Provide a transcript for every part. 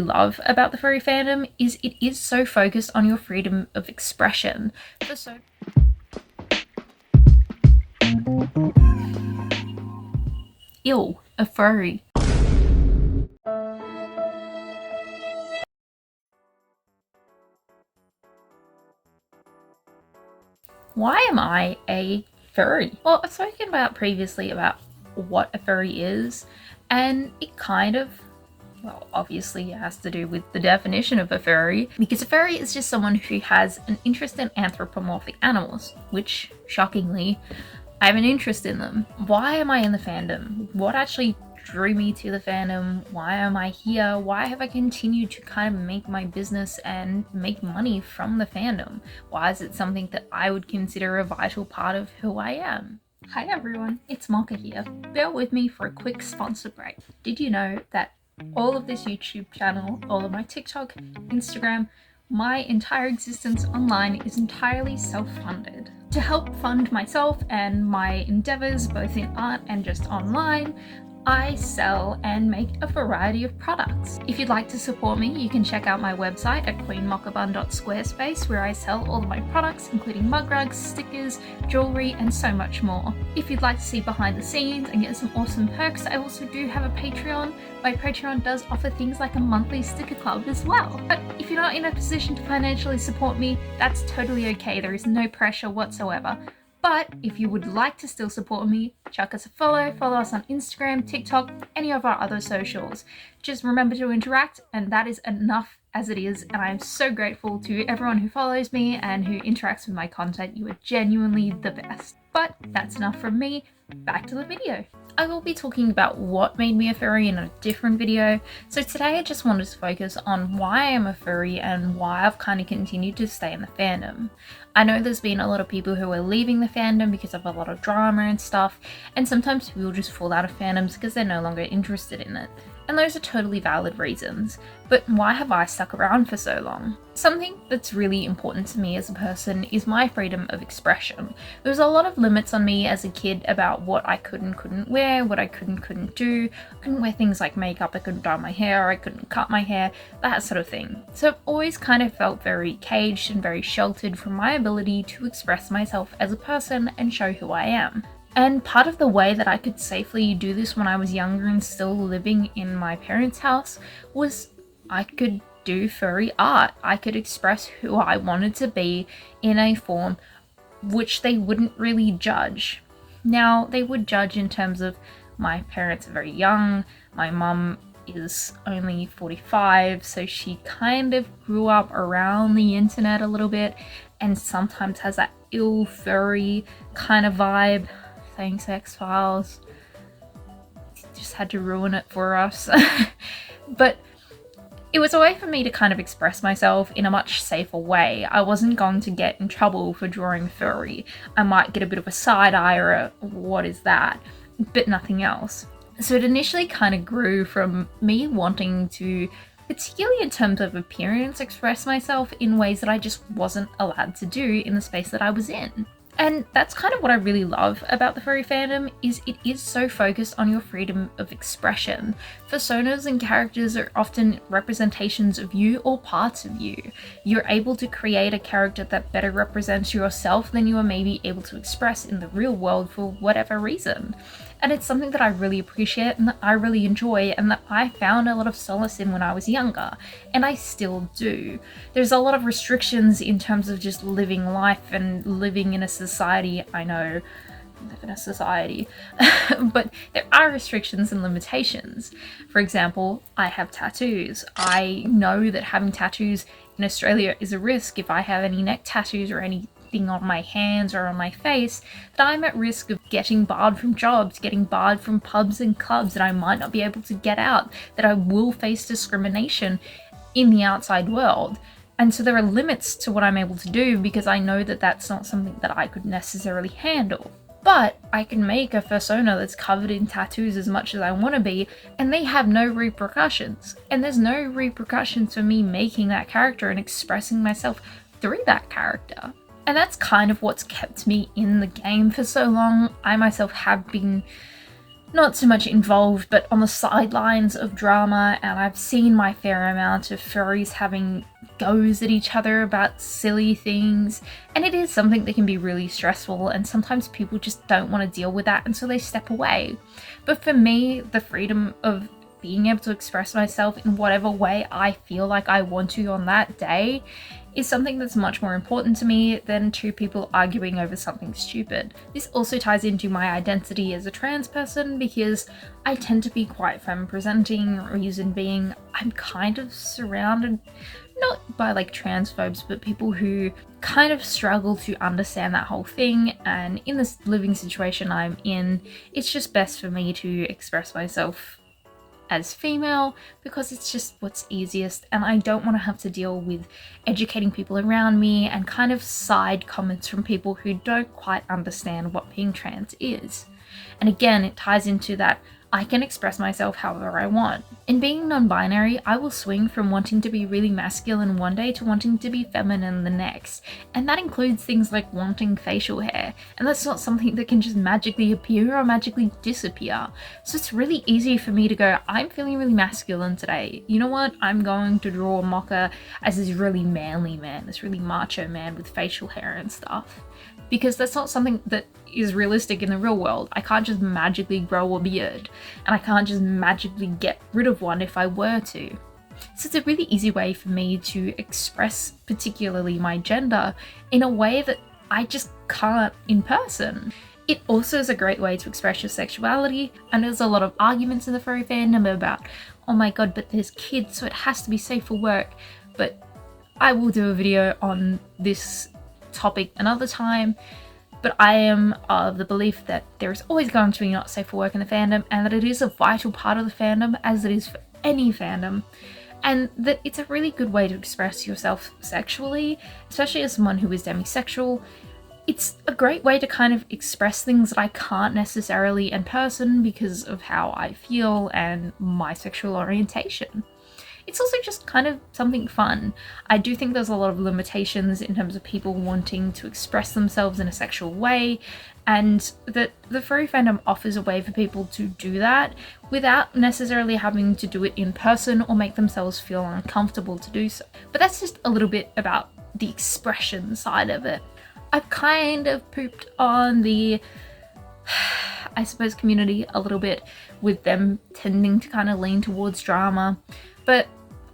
love about the furry fandom is it is so focused on your freedom of expression. Ew, a furry. Why am I a furry? Well, I've spoken about previously about what a furry is, and it kind of, well, obviously it has to do with the definition of a furry, because a furry is just someone who has an interest in anthropomorphic animals, which, shockingly, I have an interest in them. Why am I in the fandom? What actually drew me to the fandom? Why am I here? Why have I continued to kind of make my business and make money from the fandom? Why is it something that I would consider a vital part of who I am? Hi everyone, it's Mocha here. Bear with me for a quick sponsor break. Did you know that all of this YouTube channel, all of my TikTok, Instagram, my entire existence online is entirely self-funded? To help fund myself and my endeavors, both in art and just online, I sell and make a variety of products. If you'd like to support me, you can check out my website at queenmockabun.squarespace, where I sell all of my products, including mug rugs, stickers, jewelry, and so much more. If you'd like to see behind the scenes and get some awesome perks, I also do have a Patreon. My Patreon does offer things like a monthly sticker club as well. But if you're not in a position to financially support me, that's totally okay. There is no pressure whatsoever. But if you would like to still support me, chuck us a follow us on Instagram, TikTok, any of our other socials. Just remember to interact, and that is enough as it is, and I am so grateful to everyone who follows me and who interacts with my content. You are genuinely the best. But that's enough from me, back to the video. I will be talking about what made me a furry in a different video, so today I just wanted to focus on why I'm a furry and why I've kind of continued to stay in the fandom. I know there's been a lot of people who are leaving the fandom because of a lot of drama and stuff, and sometimes people just fall out of fandoms because they're no longer interested in it. And those are totally valid reasons, but why have I stuck around for so long? Something that's really important to me as a person is my freedom of expression. There was a lot of limits on me as a kid about what I could and couldn't wear, what I could and couldn't do. I couldn't wear things like makeup, I couldn't dye my hair, I couldn't cut my hair, that sort of thing. So I've always kind of felt very caged and very sheltered from my ability to express myself as a person and show who I am. And part of the way that I could safely do this when I was younger and still living in my parents' house was I could do furry art. I could express who I wanted to be in a form which they wouldn't really judge. Now, they would judge in terms of my parents are very young, my mum is only 45, so she kind of grew up around the internet a little bit and sometimes has that ill furry kind of vibe. Thanks, X-Files. Just had to ruin it for us. But it was a way for me to kind of express myself in a much safer way. I wasn't going to get in trouble for drawing furry. I might get a bit of a side eye or a what is that, but nothing else. So it initially kind of grew from me wanting to, particularly in terms of appearance, express myself in ways that I just wasn't allowed to do in the space that I was in. And that's kind of what I really love about the furry fandom, is it is so focused on your freedom of expression. Personas and characters are often representations of you or parts of you. You're able to create a character that better represents yourself than you are maybe able to express in the real world for whatever reason. And it's something that I really appreciate and that I really enjoy and that I found a lot of solace in when I was younger, and I still do. There's a lot of restrictions in terms of just living life and living in a society. I know, I live in a society, but there are restrictions and limitations. For example, I have tattoos. I know that having tattoos in Australia is a risk. If I have any neck tattoos or anything on my hands or on my face, that I'm at risk of getting barred from jobs, getting barred from pubs and clubs, that I might not be able to get out, that I will face discrimination in the outside world. And so there are limits to what I'm able to do because I know that that's not something that I could necessarily handle. But I can make a persona that's covered in tattoos as much as I want to be, and they have no repercussions. And there's no repercussions for me making that character and expressing myself through that character. And that's kind of what's kept me in the game for so long. I myself have been not so much involved, but on the sidelines of drama, and I've seen my fair amount of furries having goes at each other about silly things, and it is something that can be really stressful, and sometimes people just don't want to deal with that, and so they step away. But for me, the freedom of being able to express myself in whatever way I feel like I want to on that day is something that's much more important to me than two people arguing over something stupid. This also ties into my identity as a trans person because I tend to be quite femme presenting, reason being I'm kind of surrounded not by like transphobes, but people who kind of struggle to understand that whole thing, and in this living situation I'm in, it's just best for me to express myself as female because it's just what's easiest, and I don't want to have to deal with educating people around me and kind of side comments from people who don't quite understand what being trans is. And again, it ties into that I can express myself however I want. In being non-binary, I will swing from wanting to be really masculine one day to wanting to be feminine the next. And that includes things like wanting facial hair. And that's not something that can just magically appear or magically disappear. So it's really easy for me to go, I'm feeling really masculine today. You know what? I'm going to draw Mocha as this really manly man, this really macho man with facial hair and stuff. Because that's not something that is realistic in the real world. I can't just magically grow a beard, and I can't just magically get rid of one if I were to. So it's a really easy way for me to express particularly my gender in a way that I just can't in person. It also is a great way to express your sexuality, and there's a lot of arguments in the furry fandom about, oh my god, but there's kids, so it has to be safe for work. But I will do a video on this topic another time, but I am of the belief that there is always going to be not safe for work in the fandom, and that it is a vital part of the fandom as it is for any fandom, and that it's a really good way to express yourself sexually, especially as someone who is demisexual. It's a great way to kind of express things that I can't necessarily in person because of how I feel and my sexual orientation. It's also just kind of something fun. I do think there's a lot of limitations in terms of people wanting to express themselves in a sexual way, and that the furry fandom offers a way for people to do that without necessarily having to do it in person or make themselves feel uncomfortable to do so. But that's just a little bit about the expression side of it. I've kind of pooped on the, I suppose, community a little bit with them tending to kind of lean towards drama, but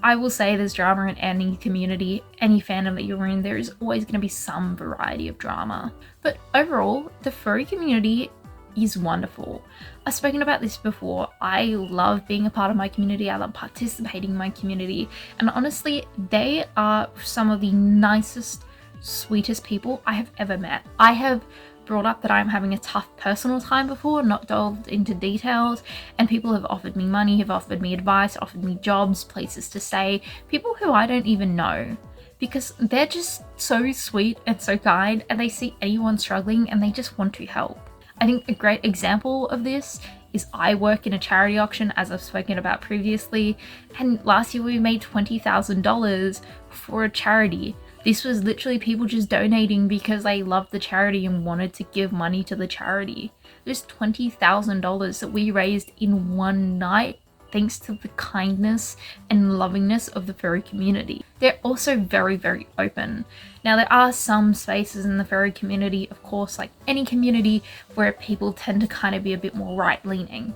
I will say there's drama in any community, any fandom that you're in, there is always going to be some variety of drama. But overall, the furry community is wonderful. I've spoken about this before. I love being a part of my community. I love participating in my community. And honestly, they are some of the nicest, sweetest people I have ever met. I have brought up that I'm having a tough personal time before, not delved into details, and people have offered me money, have offered me advice, offered me jobs, places to stay, people who I don't even know, because they're just so sweet and so kind, and they see anyone struggling and they just want to help. I think a great example of this is I work in a charity auction, as I've spoken about previously, and last year we made $20,000 for a charity. This was literally people just donating because they loved the charity and wanted to give money to the charity. There's $20,000 that we raised in one night thanks to the kindness and lovingness of the furry community. They're also very, very open. Now, there are some spaces in the furry community, of course, like any community, where people tend to kind of be a bit more right-leaning.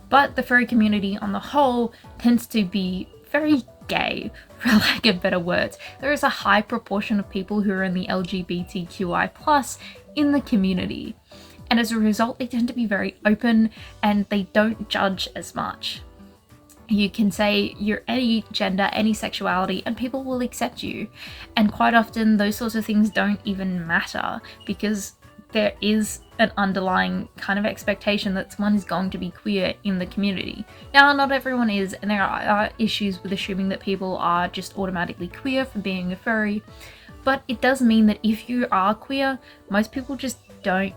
But the furry community on the whole tends to be very gay, for lack of better words. There is a high proportion of people who are in the LGBTQI+ in the community, and as a result they tend to be very open and they don't judge as much. You can say you're any gender, any sexuality, and people will accept you, and quite often those sorts of things don't even matter because there is an underlying kind of expectation that someone is going to be queer in the community. Now, not everyone is, and there are issues with assuming that people are just automatically queer for being a furry, but it does mean that if you are queer, most people just don't,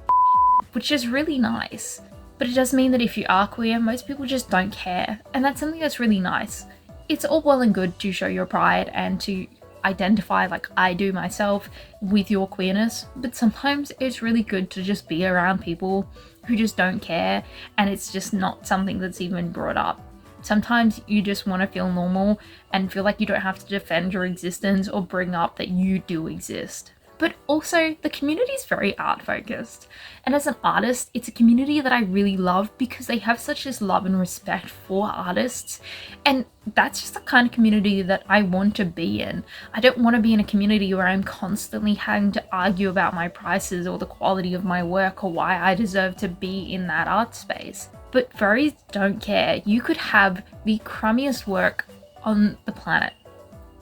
which is really nice. But it does mean that if you are queer, most people just don't care, and that's something that's really nice. It's all well and good to show your pride and to identify like I do myself with your queerness, but sometimes it's really good to just be around people who just don't care and it's just not something that's even brought up. Sometimes you just want to feel normal and feel like you don't have to defend your existence or bring up that you do exist. But also, the community is very art focused. And as an artist, it's a community that I really love because they have such this love and respect for artists. And that's just the kind of community that I want to be in. I don't want to be in a community where I'm constantly having to argue about my prices or the quality of my work or why I deserve to be in that art space. But furries don't care. You could have the crummiest work on the planet.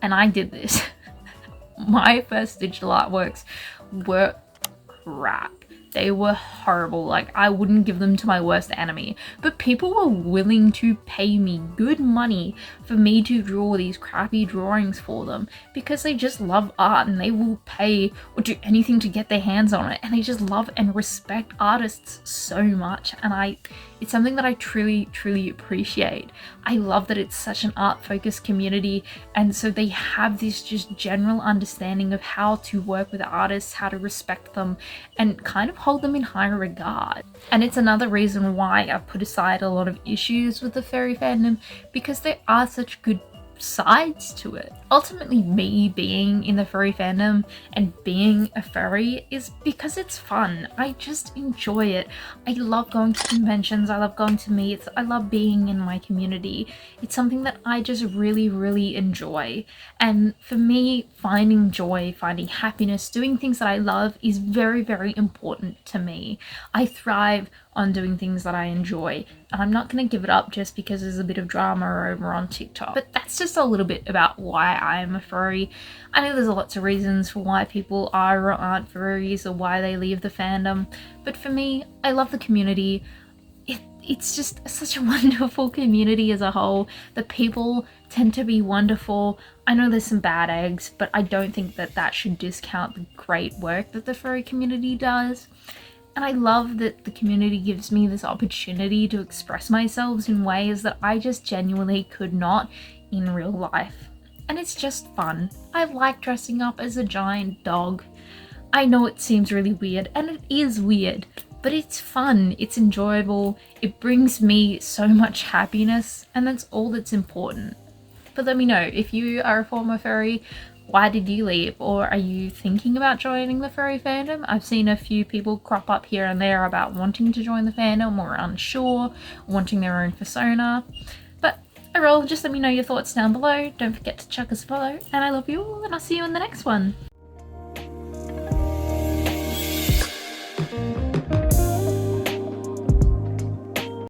And I did this. My first digital artworks were crap. They were horrible. Like, I wouldn't give them to my worst enemy. But people were willing to pay me good money for me to draw these crappy drawings for them because they just love art and they will pay or do anything to get their hands on it. And they just love and respect artists so much. And it's something that I truly, truly appreciate. I love that it's such an art-focused community, and so they have this just general understanding of how to work with artists, how to respect them, and kind of hold them in high regard. And it's another reason why I've put aside a lot of issues with the furry fandom, because there are such good sides to it. Ultimately, me being in the furry fandom and being a furry is because it's fun. I just enjoy it. I love going to conventions, I love going to meets, I love being in my community. It's something that I just really, really enjoy. And for me, finding joy, finding happiness, doing things that I love is very, very important to me. I thrive on doing things that I enjoy, and I'm not going to give it up just because there's a bit of drama over on TikTok. But that's just a little bit about why I am a furry. I know there's lots of reasons for why people are or aren't furries or why they leave the fandom, but for me, I love the community. It's just such a wonderful community as a whole. The people tend to be wonderful. I know there's some bad eggs, but I don't think that should discount the great work that the furry community does. And I love that the community gives me this opportunity to express myself in ways that I just genuinely could not in real life. And it's just fun. I like dressing up as a giant dog. I know it seems really weird, and it is weird, but it's fun, it's enjoyable, it brings me so much happiness, and that's all that's important. But let me know, if you are a former furry, why did you leave? Or are you thinking about joining the furry fandom? I've seen a few people crop up here and there about wanting to join the fandom or unsure, wanting their own persona. But overall, just let me know your thoughts down below. Don't forget to chuck us a follow, and I love you all, and I'll see you in the next one.